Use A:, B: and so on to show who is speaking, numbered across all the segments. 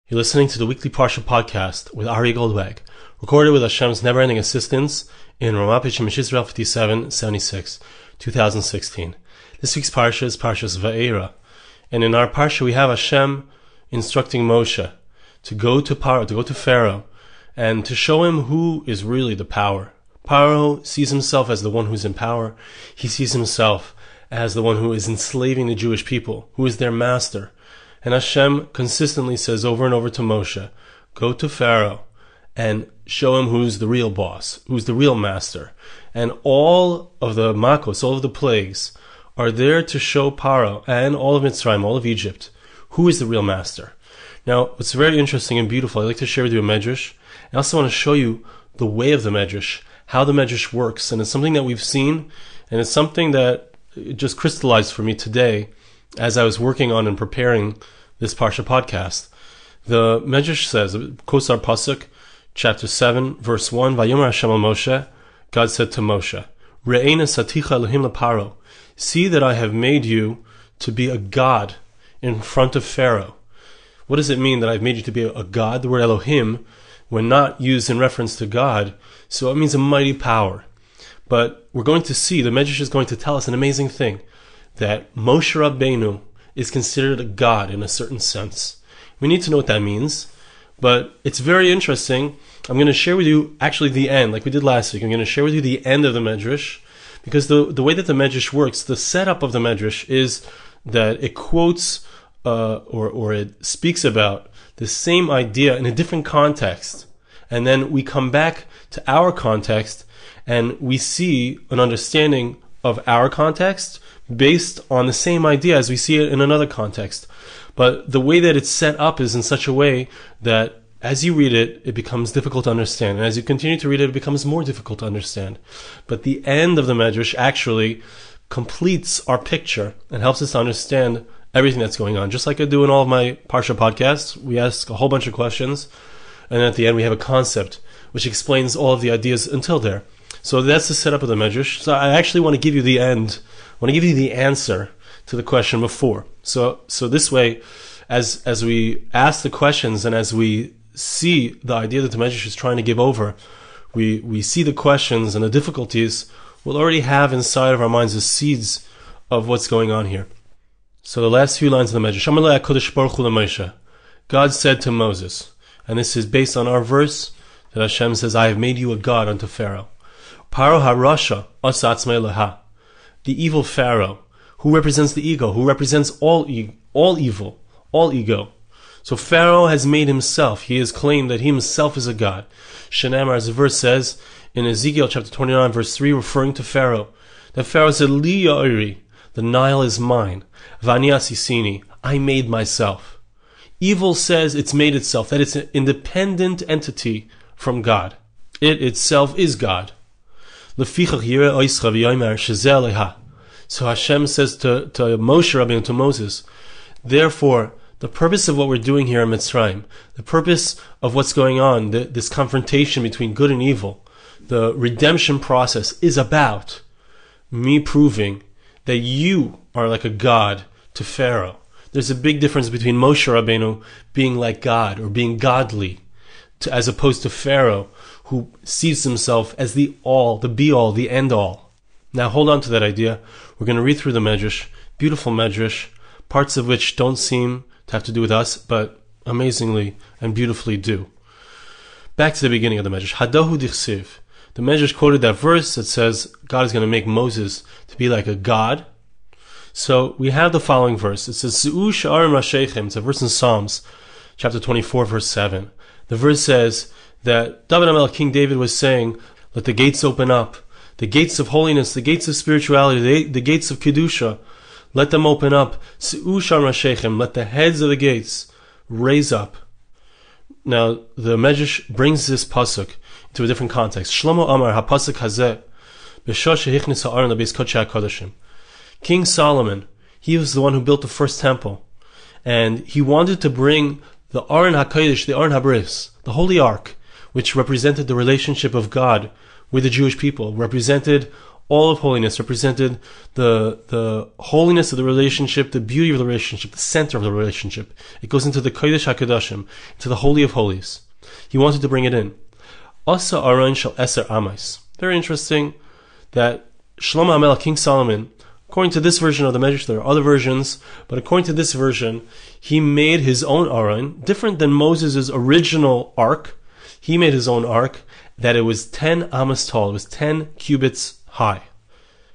A: You're listening to the weekly Parsha podcast with Ari Goldwag, recorded with Hashem's never-ending assistance in Ramah Pishim Israel 5776, 2016. This week's Parsha is Parsha's Vaera, and in our Parsha we have Hashem instructing Moshe to go to Pharaoh, and to show him who is really the power. Pharaoh sees himself as the one who's in power. He sees himself as the one who is enslaving the Jewish people, who is their master. And Hashem consistently says over and over to Moshe, go to Pharaoh and show him who's the real boss, who's the real master. And all of the makos, all of the plagues, are there to show Pharaoh and all of Mitzrayim, all of Egypt, who is the real master. Now, what's very interesting and beautiful, I'd like to share with you a medrash. I also want to show you the way of the medrash, how the medrash works. And it's something that we've seen, and it's something that just crystallized for me today as I was working on and preparing this Parsha podcast. The Medrash says, quotes our Pasuk, chapter 7, verse 1, Vayomer Hashem al Moshe, God said to Moshe, Re'ena saticha Elohim leparo, see that I have made you to be a god in front of Pharaoh. What does it mean that I've made you to be a god? The word Elohim, when not used in reference to God, so it means a mighty power. But we're going to see, the Medrash is going to tell us an amazing thing, that Moshe Rabbeinu is considered a god in a certain sense. We need to know what that means, but it's very interesting. I'm going to share with you actually the end, like we did last week. I'm going to share with you the end of the Medrash, because the way that the Medrash works, the setup of the Medrash is that it quotes or it speaks about the same idea in a different context, and then we come back to our context and we see an understanding of our context based on the same idea as we see it in another context. But the way that it's set up is in such a way that as you read it, it becomes difficult to understand. And as you continue to read it, it becomes more difficult to understand. But the end of the Medrash actually completes our picture and helps us to understand everything that's going on. Just like I do in all of my Parsha podcasts, we ask a whole bunch of questions, and at the end we have a concept which explains all of the ideas until there. So that's the setup of the Medrash. So I actually want to give you the end. I want to give you the answer to the question before. So this way, as we ask the questions and as we see the idea that the Medrash is trying to give over, we see the questions and the difficulties, we'll already have inside of our minds the seeds of what's going on here. So the last few lines of the Medrash, God said to Moses, and this is based on our verse that Hashem says, I have made you a god unto Pharaoh. Paro harasha asatzmei leha, the evil Pharaoh, who represents the ego, who represents all evil, all ego. So Pharaoh has made himself, he has claimed that he himself is a god. Shenamar, as the verse says in Ezekiel chapter 29 verse 3, referring to Pharaoh, that Pharaoh said, Li ya'iri, the Nile is mine, vani asisini, I made myself. Evil says it's made itself, that it's an independent entity from God. It itself is God. So Hashem says to Moshe Rabbeinu, to Moses, therefore, the purpose of what we're doing here in Mitzrayim, the purpose of what's going on, this confrontation between good and evil, the redemption process is about me proving that you are like a god to Pharaoh. There's a big difference between Moshe Rabbeinu being like God or being godly, as opposed to Pharaoh, who sees himself as the all, the be-all, the end-all. Now hold on to that idea. We're going to read through the Medrash, beautiful Medrash, parts of which don't seem to have to do with us, but amazingly and beautifully do. Back to the beginning of the Medrash. Hadahu dichsiv. The Medrash quoted that verse that says God is going to make Moses to be like a god. So we have the following verse. It says, Ze'u sha'arim rasheichem. It's a verse in Psalms, chapter 24, verse 7. The verse says that David HaMelech, King David, was saying, let the gates open up, the gates of holiness, the gates of spirituality, the gates of Kedusha, let them open up. Se'u sham rashechem, let the heads of the gates raise up. Now, the Medrash brings this pasuk into a different context. Shlomo Amar ha-pasuk hazeh, b'shah shehichnis ha'aron lebeis kodshei HaKodashim. King Solomon, he was the one who built the first temple, and he wanted to bring the Aron HaKodesh, the Aron HaBris, the Holy Ark, which represented the relationship of God with the Jewish people, represented all of holiness, represented the holiness of the relationship, the beauty of the relationship, the center of the relationship. It goes into the Kodesh HaKadoshim, into the Holy of Holies. He wanted to bring it in. Asa Aron Shel Eser Amais. Very interesting that Shlomo HaMelech, King Solomon, according to this version of the Medrash, there are other versions, but according to this version, he made his own Aron, different than Moses' original ark. He made his own ark, that it was 10 amas tall, it was 10 cubits high.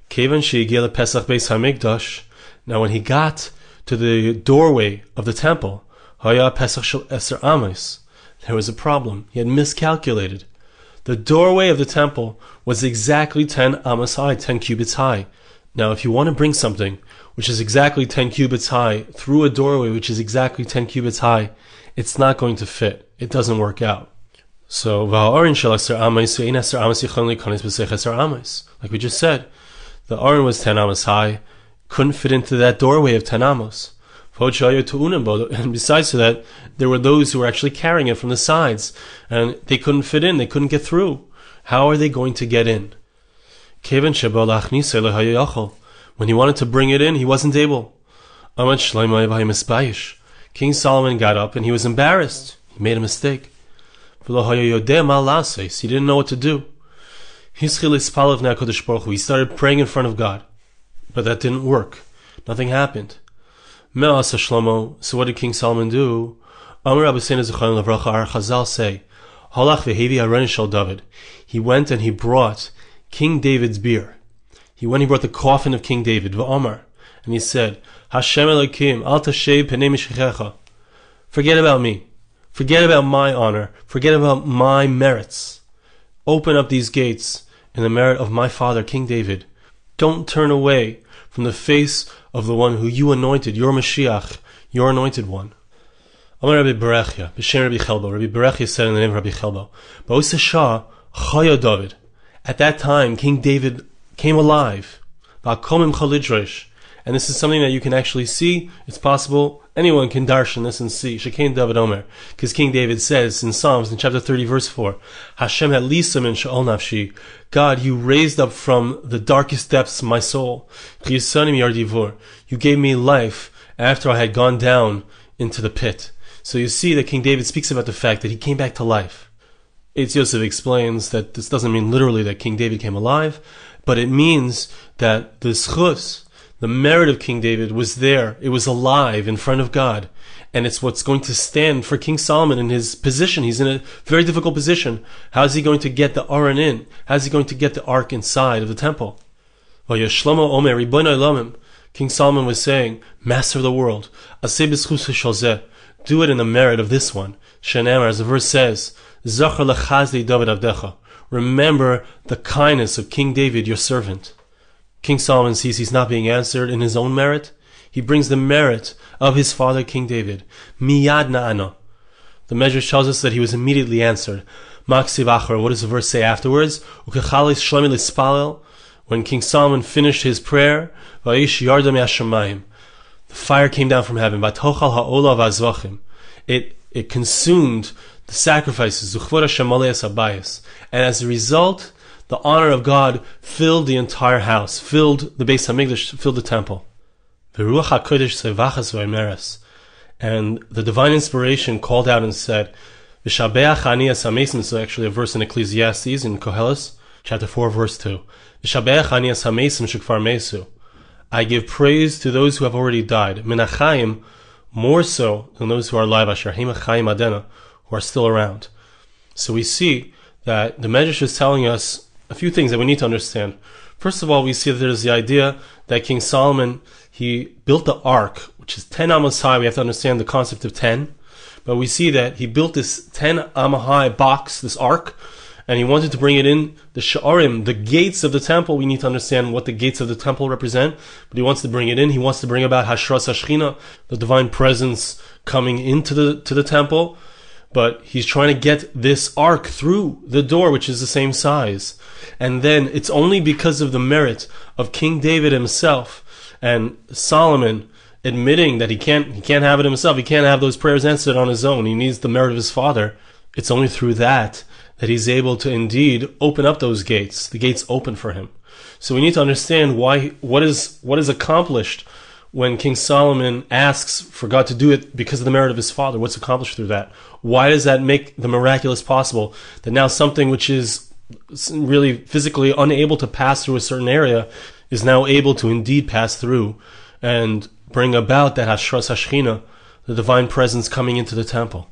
A: Kevan she'egia lePesach Beis HaMikdash. Now when he got to the doorway of the temple, Haya Pesach Shel Eser Amos, there was a problem. He had miscalculated. The doorway of the temple was exactly 10 amas high, 10 cubits high. Now if you want to bring something which is exactly 10 cubits high through a doorway which is exactly 10 cubits high, it's not going to fit. It doesn't work out. So, like we just said, the Aron was 10 amos high, couldn't fit into that doorway of 10 amos. And besides that, there were those who were actually carrying it from the sides, and they couldn't fit in, they couldn't get through. How are they going to get in? When he wanted to bring it in, he wasn't able. King Solomon got up and he was embarrassed. He made a mistake. He didn't know what to do. He started praying in front of God, but that didn't work. Nothing happened. So what did King Solomon do? Chazal say, he went and he brought King David's bier. He brought the coffin of King David, and he said, Hashem Elokim, al tashev penei mishichecha. Forget about me. Forget about my honor. Forget about my merits. Open up these gates in the merit of my father, King David. Don't turn away from the face of the one who you anointed, your Mashiach, your anointed one. Amar Rabbi Berechia, b'shem Rabbi Chelbo. Rabbi Berechia said in the name of Rabbi Chelbo, Ba'os Shah Chaya David. At that time, King David came alive. Va'komim chalidrosh. And this is something that you can actually see. It's possible anyone can darshan this and see. Shekein David Omer. Because King David says in Psalms, in chapter 30, verse 4, Hashem had lisa min sha'ol nafshi. God, you raised up from the darkest depths my soul. You gave me life after I had gone down into the pit. So you see that King David speaks about the fact that he came back to life. Eitz Yosef explains that this doesn't mean literally that King David came alive, but it means that the schus, the merit of King David, was there. It was alive in front of God. And it's what's going to stand for King Solomon in his position. He's in a very difficult position. How is he going to get the Aron in? How is he going to get the ark inside of the temple? King Solomon was saying, Master of the world, do it in the merit of this one. As the verse says, remember the kindness of King David, your servant. King Solomon sees he's not being answered in his own merit. He brings the merit of his father, King David. Miyad na'ano. The Medrash tells us that he was immediately answered. Maksiv achar. What does the verse say afterwards? When King Solomon finished his prayer, the fire came down from heaven. It consumed the sacrifices. And as a result, the honor of God filled the entire house, filled the Beis HaMikdash, filled the temple. And the divine inspiration called out and said, so actually a verse in Ecclesiastes, in Koheles, chapter 4, verse 2. I give praise to those who have already died, Menachayim, more so than those who are alive, who are still around. So we see that the Medrash is telling us a few things that we need to understand. First of all, we see that there's the idea that King Solomon, he built the ark, which is 10 amos high. We have to understand the concept of 10. But we see that he built this 10 amma high box, this ark, and he wanted to bring it in the sha'arim, the gates of the temple. We need to understand what the gates of the temple represent. But he wants to bring it in. He wants to bring about Hashras HaShechina, the divine presence coming into the temple. But he's trying to get this ark through the door, which is the same size. And then it's only because of the merit of King David himself and Solomon admitting that he can't have it himself. He can't have those prayers answered on his own. He needs the merit of his father. It's only through that he's able to indeed open up those gates. The gates open for him. So we need to understand what is accomplished when King Solomon asks for God to do it because of the merit of his father. What's accomplished through that? Why does that make the miraculous possible? That now something which is really physically unable to pass through a certain area is now able to indeed pass through and bring about that Hashras Hashchina, the divine presence coming into the temple.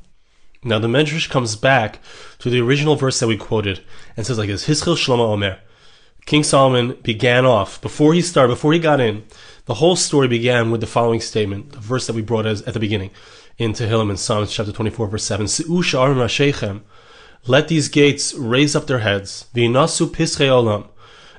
A: Now the Medrash comes back to the original verse that we quoted and says like this: Hischil Shlomo Omer. King Solomon began off, before he got in, the whole story began with the following statement, the verse that we brought at the beginning in Tehillim in Psalms chapter 24 verse 7. Se'u sha'arim rashechem. Let these gates raise up their heads. V'inasu pischei olam.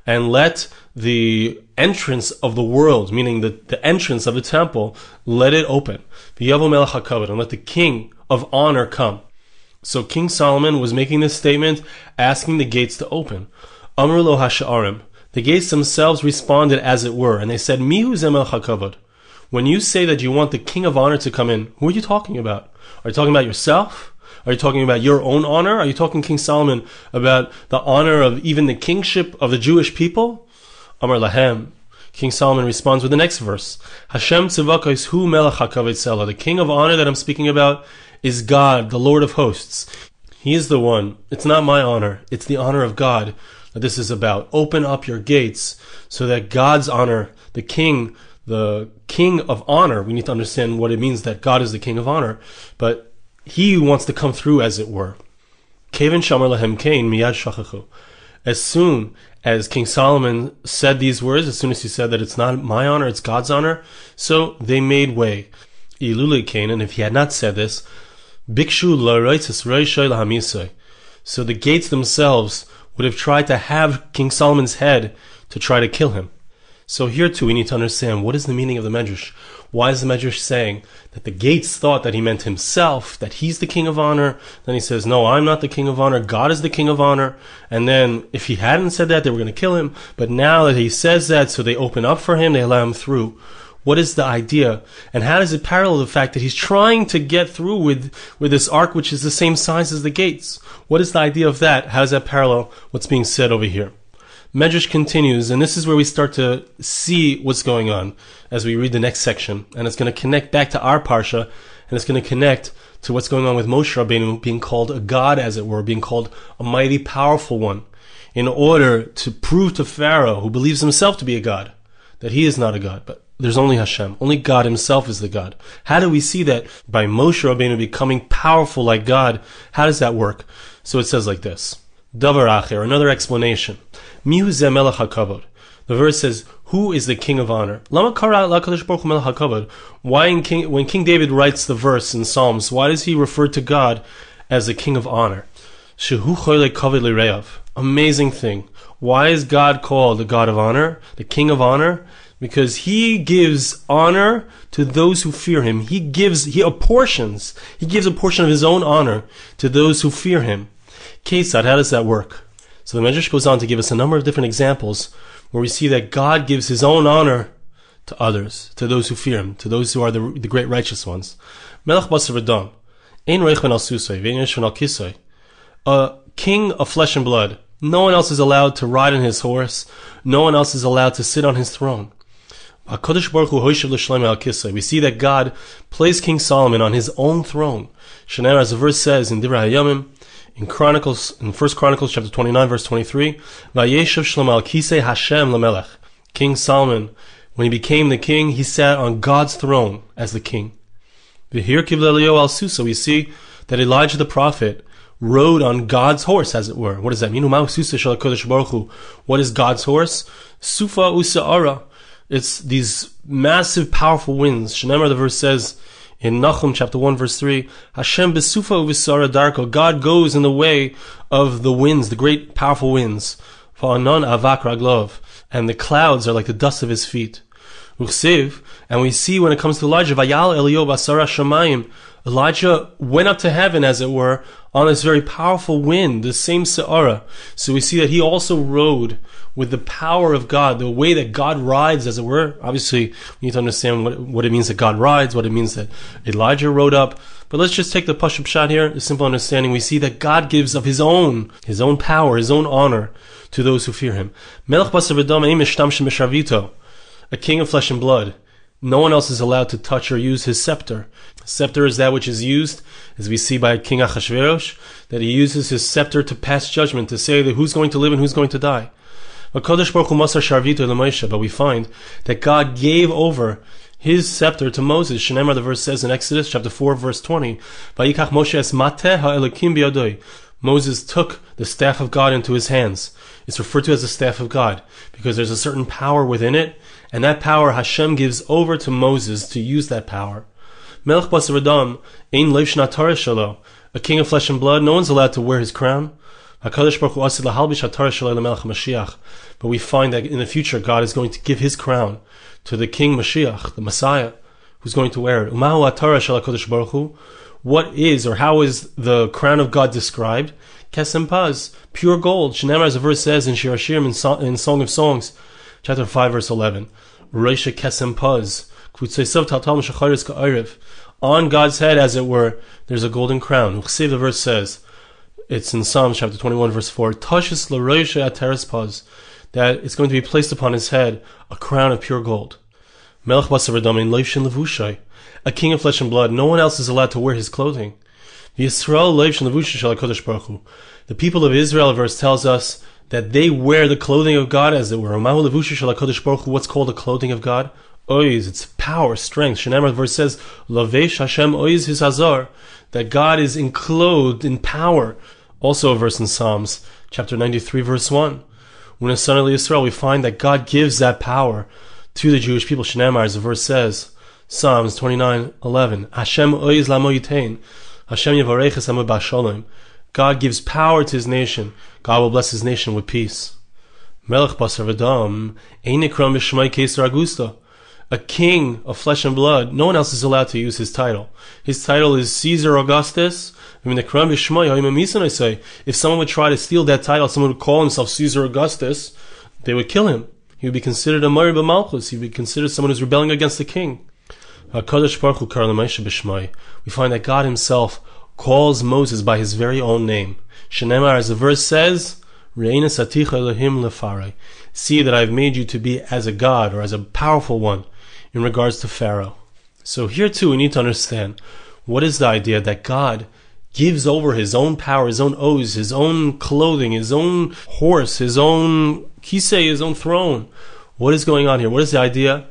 A: And let the entrance of the world, meaning the entrance of the temple, let it open. V'yavo melech hakavod. And let the king of honor come. So King Solomon was making this statement, asking the gates to open. Amru lo hasha'arim. The gates themselves responded as it were, and they said, Mihu ze melech hakavod. When you say that you want the king of honor to come in, who are you talking about? Are you talking about yourself? Are you talking about your own honor? Are you talking, King Solomon, about the honor of even the kingship of the Jewish people? Amar lahem. King Solomon responds with the next verse. Hashem tzivakos hu melech hakavod sela. The king of honor that I'm speaking about is God, the Lord of hosts. He is the one. It's not my honor. It's the honor of God that this is about. Open up your gates so that God's honor, the king of honor, we need to understand what it means that God is the king of honor, but he wants to come through, as it were. Kevin shamar lahem kain miyad shachachu. As soon as King Solomon said these words, as soon as he said that it's not my honor, it's God's honor, so they made way. Ilule kain, and if he had not said this, bikshu la'roitzes roishay lahamisay. So the gates themselves would have tried to have King Solomon's head to try to kill him. So here too we need to understand what is the meaning of the Medrash. Why is the Medrash saying that the gates thought that he meant himself, that he's the king of honor? Then he says, no, I'm not the king of honor, God is the king of honor. And then if he hadn't said that, they were going to kill him. But now that he says that, so they open up for him, they allow him through. What is the idea? And how does it parallel the fact that he's trying to get through with this ark which is the same size as the gates? What is the idea of that? How does that parallel what's being said over here? Medrash continues, and this is where we start to see what's going on as we read the next section. And it's going to connect back to our Parsha, and it's going to connect to what's going on with Moshe Rabbeinu being called a god, as it were, being called a mighty, powerful one, in order to prove to Pharaoh, who believes himself to be a god, that he is not a god, but there's only Hashem. Only God himself is the God. How do we see that? By Moshe Rabbeinu becoming powerful like God. How does that work? So it says like this. Davar acher, another explanation. Mihu ze melech hakavod. The verse says, who is the king of honor? Lama kara lakadosh baruch hu melech hakavod. Why when King David writes the verse in Psalms, why does he refer to God as the king of honor? Shehu choyle kavod lireav. Amazing thing. Why is God called the God of honor, the king of honor? Because he gives honor to those who fear him. He gives a portion of his own honor to those who fear him. Kesad, how does that work? So the Medrash goes on to give us a number of different examples where we see that God gives his own honor to others, to those who fear him, to those who are the great righteous ones. Melech basar v'dam, ein reich ben al susay, ve'ein yesh ben al kisay. A king of flesh and blood. No one else is allowed to ride on his horse. No one else is allowed to sit on his throne. We see that God placed King Solomon on his own throne. Shener, as the verse says in Divrei Hayamim, in 1 Chronicles chapter 29, verse 23, Vayeshev Shlomo al kisei Hashem lemelech. King Solomon, when he became the king, he sat on God's throne as the king. V'hirkiv le'Elio al susa. We see that Elijah the prophet rode on God's horse, as it were. What does that mean? What is God's horse? Sufa usa'ara. It's these massive, powerful winds. Shenemar, the verse says in Nahum chapter 1, verse 3, Hashem besufa uvisara darko. God goes in the way of the winds, the great, powerful winds. Va'anan avak raglov. And the clouds are like the dust of his feet. Uchsiv. And we see when it comes to Elijah, Vayal Elio basara shamayim. Elijah went up to heaven, as it were, on this very powerful wind, the same Se'ara. So we see that he also rode with the power of God, the way that God rides, as it were. Obviously, we need to understand what it means that God rides, what it means that Elijah rode up. But let's just take the Pashup shot here, the simple understanding. We see that God gives of his own power, his own honor to those who fear him. Melech basar v'dam ein mishtamshim b'sharvito, a king of flesh and blood. No one else is allowed to touch or use his scepter. Scepter is that which is used, as we see by King Achashverosh, that he uses his scepter to pass judgment, to say that who's going to live and who's going to die. But we find that God gave over his scepter to Moses. Shneimar, the verse says in Exodus chapter 4, verse 20, Vayikach Moshe es mateh ha'elokim biyadoi. Moses took the staff of God into his hands. It's referred to as the staff of God because there's a certain power within it, and that power Hashem gives over to Moses to use that power. Melech basar v'dam ein leiv shnat Torah shelo, a king of flesh and blood. No one's allowed to wear his crown. But we find that in the future God is going to give his crown to the King Mashiach, the Messiah, who's going to wear it. What is, or how is the crown of God described? Kesem paz, pure gold. Shneimar, as the verse says in Shir Hashirim, in Song of Songs, chapter 5, verse 11. Reisha kesem paz. On God's head, as it were, there's a golden crown. The verse says, it's in Psalms chapter 21, verse 4, Tashis l'roisha ateres paz, that it's going to be placed upon his head a crown of pure gold. Melech basar v'dam ein leiv shen levushai, a king of flesh and blood. No one else is allowed to wear his clothing. V'Yisrael leiv shen levushai shel HaKadosh Baruch Hu. The people of Israel, verse tells us that they wear the clothing of God, as it were. Mahu levushai shel HaKadosh Baruch Hu. What's called the clothing of God? Oiz, it's power, strength. Shneimar, the verse says, Lavesh Hashem oiz his hazar, that God is enclothed in power. Also a verse in Psalms, chapter 93, verse 1. When it's son of Yisrael, we find that God gives that power to the Jewish people. Shneimar, as the verse says, Psalms 29:11. Hashem oiz lamo yitein, Hashem yavarech es amo b'shalom. God gives power to his nation. God will bless his nation with peace. Melech basar v'dam ein nikram b'shmai Keisar Augusta, a king of flesh and blood. No one else is allowed to use his title. His title is Caesar Augustus. If someone would try to steal that title, someone would call himself Caesar Augustus, they would kill him. He would be considered a Mori b'malchus. He would be considered someone who's rebelling against the king. We find that God himself calls Moses by his very own name. Shneimar, as the verse says, see that I've made you to be as a God, or as a powerful one, in regards to Pharaoh. So here too we need to understand, what is the idea that God gives over his own power, his own oaths, his own clothing, his own horse, his own kisei, his own throne. What is going on here? What is the idea?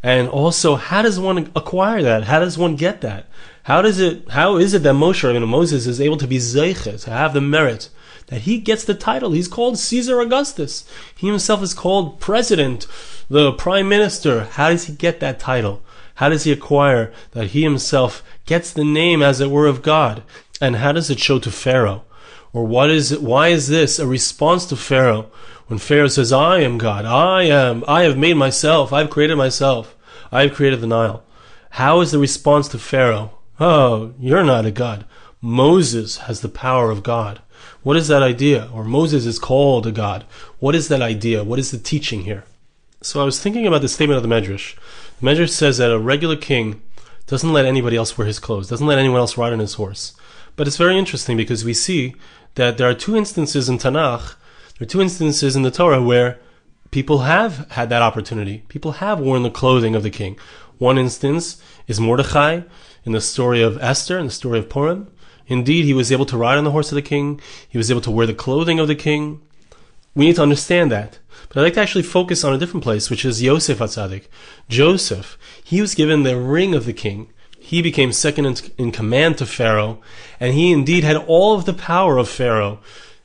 A: And also, how does one acquire that? How does one get that? How is it that Moses is able to be zeichet, to have the merit, that he gets the title? He's called Caesar Augustus. He himself is called president, the prime minister. How does he get that title? How does he acquire that he himself gets the name, as it were, of God? And how does it show to Pharaoh? Or why is this a response to Pharaoh? When Pharaoh says, I am God, I have made myself, I've created myself, I've created the Nile. How is the response to Pharaoh? Oh, you're not a God. Moses has the power of God. What is that idea? Or Moses is called a God. What is that idea? What is the teaching here? So I was thinking about the statement of the Medrash. The Medrash says that a regular king doesn't let anybody else wear his clothes, doesn't let anyone else ride on his horse. But it's very interesting because we see that there are two instances in Tanakh, there are two instances in the Torah where people have had that opportunity. People have worn the clothing of the king. One instance is Mordechai in the story of Esther, in the story of Purim. Indeed, he was able to ride on the horse of the king. He was able to wear the clothing of the king. We need to understand that. But I'd like to actually focus on a different place, which is Yosef HaTzadik. Joseph, he was given the ring of the king. He became second in command to Pharaoh, and he indeed had all of the power of Pharaoh.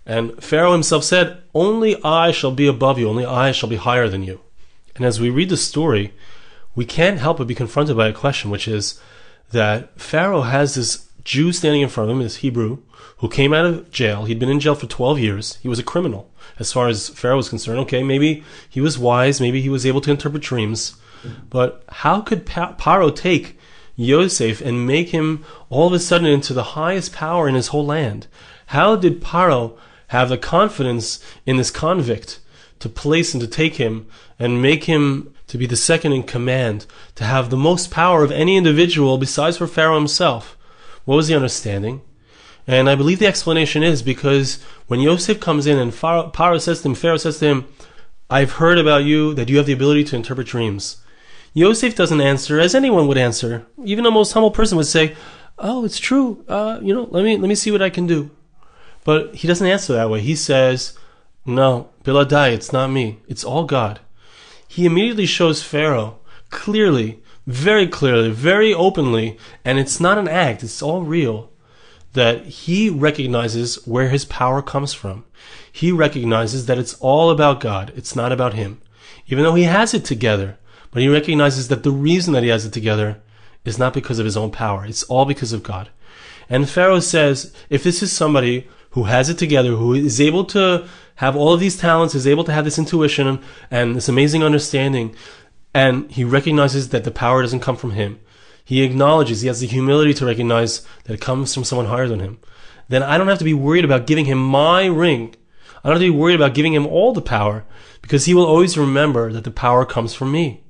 A: And Pharaoh himself said, only I shall be above you, only I shall be higher than you. And as we read the story, we can't help but be confronted by a question, which is that Pharaoh has this Jew standing in front of him, this Hebrew, who came out of jail. He'd been in jail for 12 years. He was a criminal, as far as Pharaoh was concerned. Okay, maybe he was wise, maybe he was able to interpret dreams, but how could Pharaoh take Yosef and make him all of a sudden into the highest power in his whole land? How did Pharaoh have the confidence in this convict to place and to take him and make him to be the second in command, to have the most power of any individual besides for Pharaoh himself? What was the understanding? And I believe the explanation is because when Yosef comes in and Pharaoh says to him, I've heard about you that you have the ability to interpret dreams. Yosef doesn't answer as anyone would answer. Even the most humble person would say, oh, it's true. Let me see what I can do. But he doesn't answer that way. He says, no, Biladai, it's not me. It's all God. He immediately shows Pharaoh clearly, very openly, and it's not an act, it's all real, that he recognizes where his power comes from. He recognizes that it's all about God. It's not about him. Even though he has it together, but he recognizes that the reason that he has it together is not because of his own power. It's all because of God. And Pharaoh says, if this is somebody who has it together, who is able to have all of these talents, is able to have this intuition and this amazing understanding, and he recognizes that the power doesn't come from him, he acknowledges, he has the humility to recognize that it comes from someone higher than him, then I don't have to be worried about giving him my ring. I don't have to be worried about giving him all the power, because he will always remember that the power comes from me.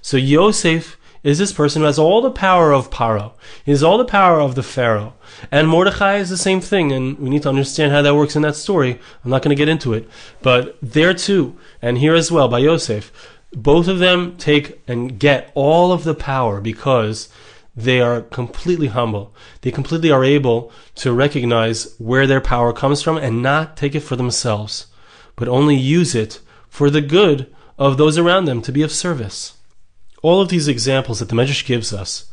A: So Yosef is this person who has all the power of Paro. He has all the power of the Pharaoh. And Mordechai is the same thing, and we need to understand how that works in that story. I'm not going to get into it. But there too, and here as well, by Yosef, both of them take and get all of the power because they are completely humble. They completely are able to recognize where their power comes from and not take it for themselves, but only use it for the good of those around them, to be of service. All of these examples that the Medrash gives us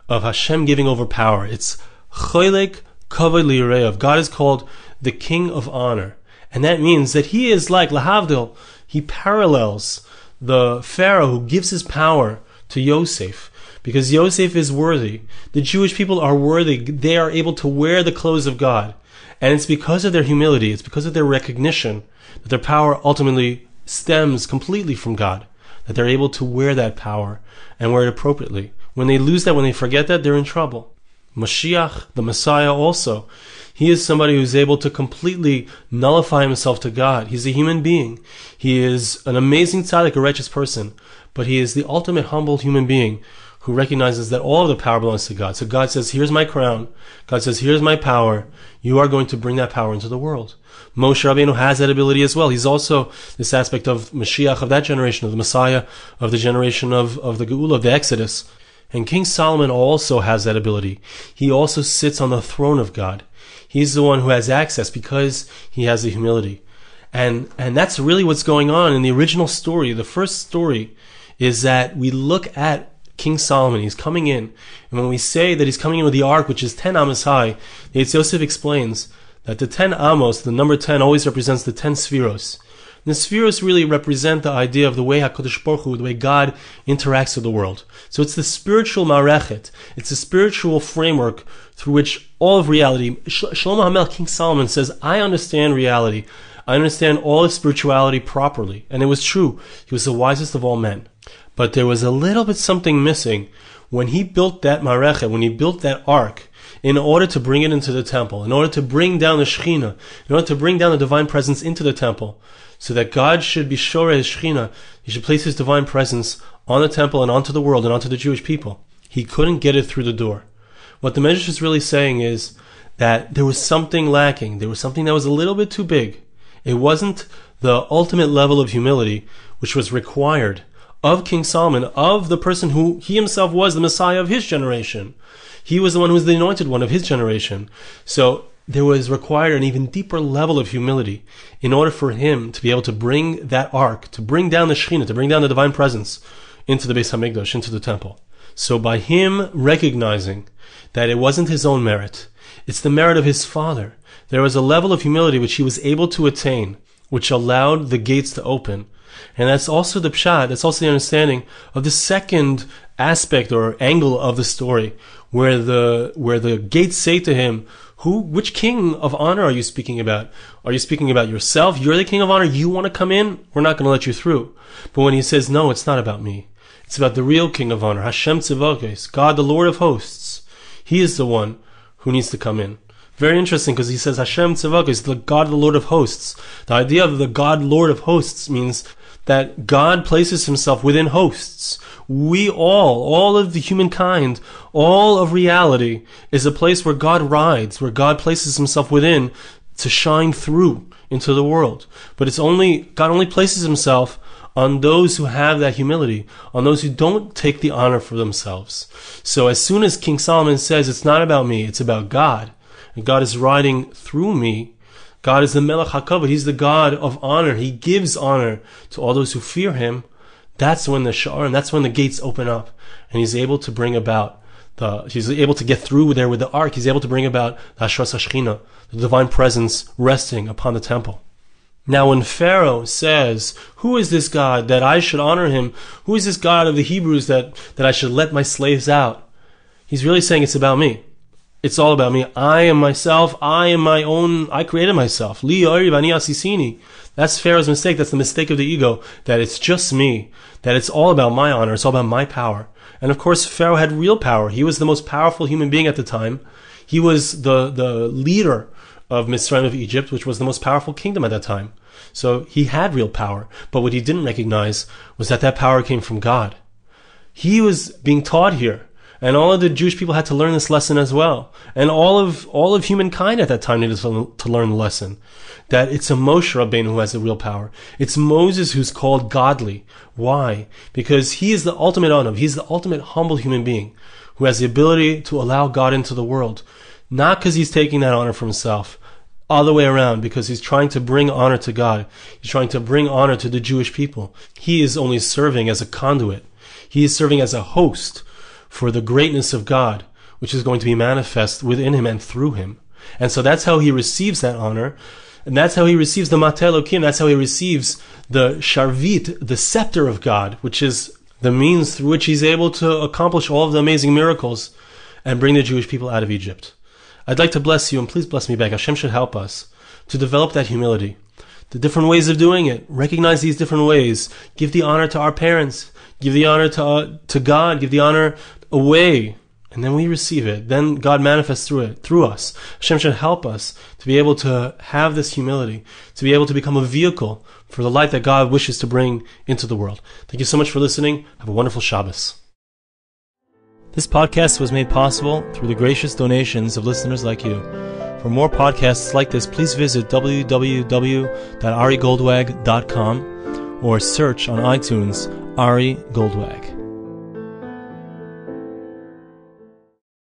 A: of Hashem giving over power, it's Cholek Kavod Lirev. God is called the King of Honor. And that means that he is like Lahavdil. He parallels the Pharaoh who gives his power to Yosef, because Yosef is worthy. The Jewish people are worthy. They are able to wear the clothes of God. And it's because of their humility, it's because of their recognition that their power ultimately stems completely from God, that they're able to wear that power and wear it appropriately. When they lose that, when they forget that, they're in trouble. Mashiach, the Messiah also, he is somebody who's able to completely nullify himself to God. He's a human being. He is an amazing tzaddik, a righteous person, but he is the ultimate humble human being who recognizes that all of the power belongs to God. So God says, here's my crown. God says, here's my power. You are going to bring that power into the world. Moshe Rabbeinu has that ability as well. He's also this aspect of Mashiach, of that generation, of the Messiah, of the generation of the Geula, of the Exodus. And King Solomon also has that ability. He also sits on the throne of God. He's the one who has access because he has the humility. And that's really what's going on in the original story. The first story is that we look at King Solomon. He's coming in. And when we say that he's coming in with the ark, which is 10 amos high, the Eitz Yosef explains that the 10 amos, the number 10, always represents the 10 spheros. The spheros really represent the idea of the way HaKadosh Baruch Hu, the way God interacts with the world. So it's the spiritual marechet. It's the spiritual framework through which all of reality. Shlomo HaMelech, King Solomon, says, I understand reality. I understand all of spirituality properly. And it was true. He was the wisest of all men. But there was a little bit something missing when he built that marechet, when he built that ark, in order to bring it into the temple, in order to bring down the Shekhinah, in order to bring down the divine presence into the temple, so that God should be Shoreh his Shekhinah, he should place his divine presence on the temple and onto the world and onto the Jewish people. He couldn't get it through the door. What the Medrash is really saying is that there was something lacking. There was something that was a little bit too big. It wasn't the ultimate level of humility which was required of King Solomon, of the person who he himself was the Messiah of his generation. He was the one who was the anointed one of his generation. So there was required an even deeper level of humility in order for him to be able to bring that ark, to bring down the Shekhinah, to bring down the divine presence into the Beis HaMikdash, into the temple. So by him recognizing that it wasn't his own merit, it's the merit of his father, there was a level of humility which he was able to attain, which allowed the gates to open. And that's also the pshat, that's also the understanding of the second aspect or angle of the story, where the gates say to him, which king of honor are you speaking about? Are you speaking about yourself? You're the king of honor. You want to come in? We're not going to let you through. But when he says, no, it's not about me. It's about the real king of honor, Hashem Tzivokes, God, the Lord of hosts. He is the one who needs to come in. Very interesting, because he says Hashem Tzivokes, the God, the Lord of hosts. The idea of the God, Lord of hosts means that God places himself within hosts. We all of the humankind, all of reality is a place where God rides, where God places himself within to shine through into the world. But God only places himself on those who have that humility, on those who don't take the honor for themselves. So as soon as King Solomon says, it's not about me, it's about God, and God is riding through me, God is the Melech HaKavod, he's the God of honor, he gives honor to all those who fear him, that's when the Sha'arim, that's when the gates open up, and he's able to bring about he's able to get through there with the ark, he's able to bring about the Hashras HaShechina, the divine presence resting upon the temple. Now when Pharaoh says, who is this God that I should honor him? Who is this God of the Hebrews that I should let my slaves out? He's really saying it's about me. It's all about me. I am myself. I am my own. I created myself. Li Ari Vani Asisini. That's Pharaoh's mistake. That's the mistake of the ego. That it's just me. That it's all about my honor. It's all about my power. And of course, Pharaoh had real power. He was the most powerful human being at the time. He was the leader of Mitzrayim, of Egypt, which was the most powerful kingdom at that time. So he had real power, but what he didn't recognize was that power came from God. He was being taught here, and all of the Jewish people had to learn this lesson as well. And all of humankind at that time needed to learn the lesson that it's a Moshe Rabbeinu who has the real power. It's Moses who's called godly. Why? Because he is the ultimate Anav. He's the ultimate humble human being who has the ability to allow God into the world. Not because he's taking that honor for himself, all the way around, because he's trying to bring honor to God. He's trying to bring honor to the Jewish people. He is only serving as a conduit. He is serving as a host for the greatness of God, which is going to be manifest within him and through him. And so that's how he receives that honor, and that's how he receives the Mateh Elokim, that's how he receives the Sharvit, the scepter of God, which is the means through which he's able to accomplish all of the amazing miracles and bring the Jewish people out of Egypt. I'd like to bless you, and please bless me back. Hashem should help us to develop that humility. The different ways of doing it. Recognize these different ways. Give the honor to our parents. Give the honor to God. Give the honor away. And then we receive it. Then God manifests through us. Hashem should help us to be able to have this humility, to be able to become a vehicle for the light that God wishes to bring into the world. Thank you so much for listening. Have a wonderful Shabbos. This podcast was made possible through the gracious donations of listeners like you. For more podcasts like this, please visit www.arigoldwag.com or search on iTunes Ari Goldwag.